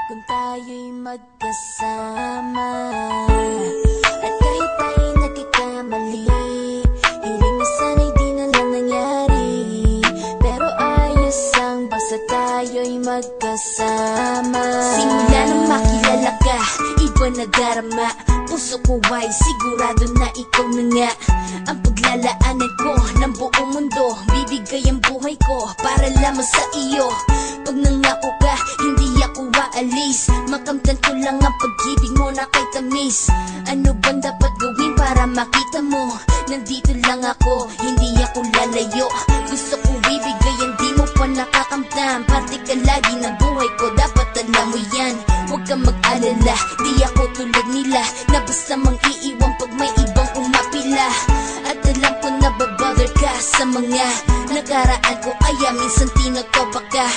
kung tayo'y magkasama. At kahit tayo'y nagkakamali, hiling na sana'y di na lang nangyari. Pero ayos lang basta tayo'y magkasama. Simula nang makilala ka, iba na darama. Puso ko ay sigurado na ikaw na nga ang paglalaanan ko ng buong mundo. Bibigay ang buhay ko para lamang sa iyo. Pag nangako ka, hindi ako aalis. Makamtan ko lang ang pag-ibig mo na kay tamis. Ano bang dapat gawin para makita mo? Nandito lang ako, hindi ako lalayo. Gusto ko ibigay ang di mo pa nakakamtam. Parte ka lagi ng buhay ko, dapat alam mo yan. Huwag kang mag-alala, di ako tulad nila na basta mang iiwan pag may ibang umapila. At alam ko na babother ka sa mga nakaraan ko, kaya minsan tinatopa ka.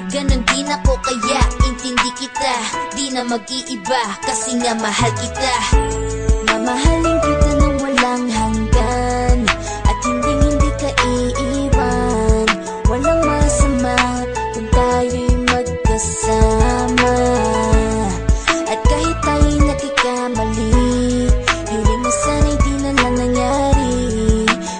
Ganon din ako kaya intindi kita. Di na mag-iiba kasi nga mahal kita. Mamahalin kita nang walang hanggan, at hindi ka iiwan. Walang masama kung tayo'y magkasama. At kahit tayo'y nagkakamali, hiling na sana'y di na lang nangyari.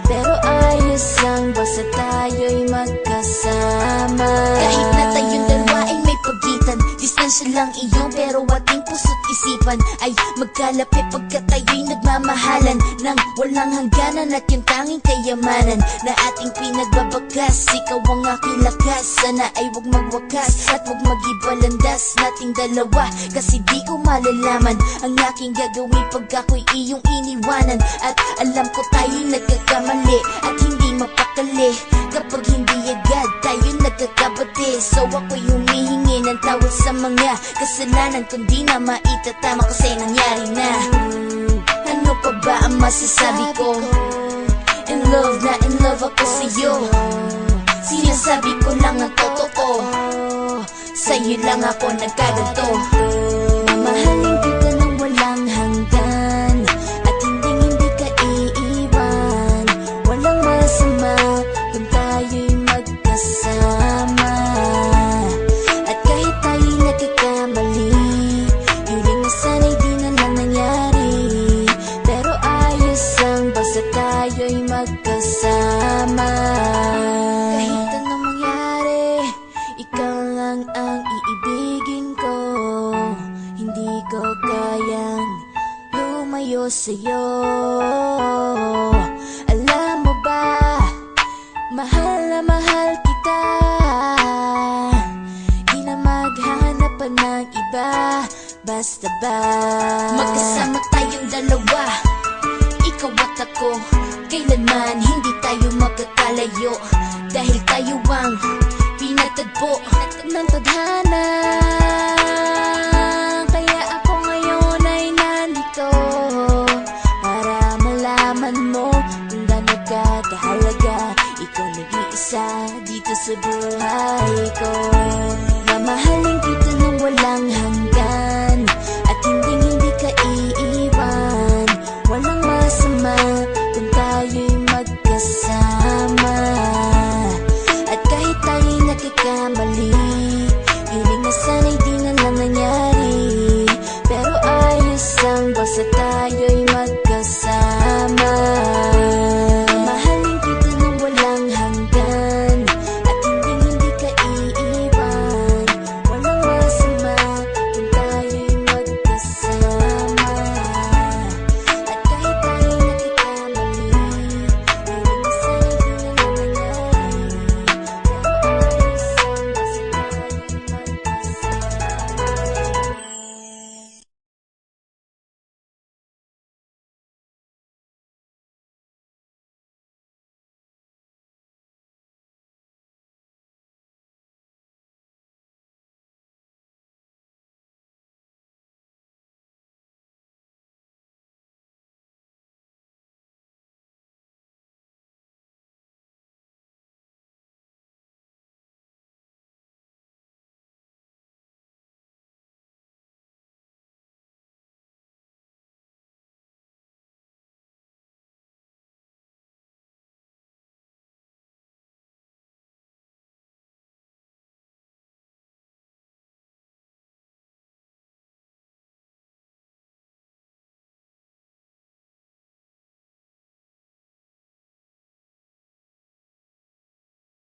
Pero ayos lang basta tayo'y magkasama. Kahit na tayong dalawa ay may pagitan, distansya lang iyo pero ating puso't isipan ay magkalapit pagka tayo'y nagmamahalan ng walang hangganan. At yung tanging kayamanan na ating pinagbabakas, ikaw ang aking lakas. Sana ay huwag magwakas at huwag mag-ibalandas nating dalawa, kasi di ko malalaman ang aking gagawin pag ako'y iyong iniwanan. At alam ko tayo'y nagkakamali at hindi mapakali kapag hindi agad tayo nagkakabati. So ako'y humihingi ng tawad sa mga kasalanan kung di na maitatama kasi nangyari na. Ano pa ba ang masasabi ko? In love na in love ako sa'yo. Sinasabi ko lang ang totoo, sa'yo lang ako nagkaganto. Mamahalin kita nang walang hanggan, at hindi ka iiwan. Walang masama kung tayo'y magkasama. At kahit tayo'y nagkakamali, hiling na sana'y di na lang nangyari. Pero ayos lang basta tayo'y magkasama. Kahit anong mangyari, ikaw lang ang iibigin ko. Hindi ko kayang lumayo sa'yo. Alam mo ba, mahal na mahal kita. Di na maghanap pa ng iba, basta ba magkasama tayong dalawa, ikaw at ako. Kailanman hindi tayo magkakalayo, dahil tayo ang pinatagpo ng tadhana. Kaya ako ngayon ay nandito para malaman mo kung gaano ka kahalaga. Ikaw nag-iisa dito sa buhay ko. Mamahalin kita nang walang hanggan, at hindi ka iiwan. Walang masama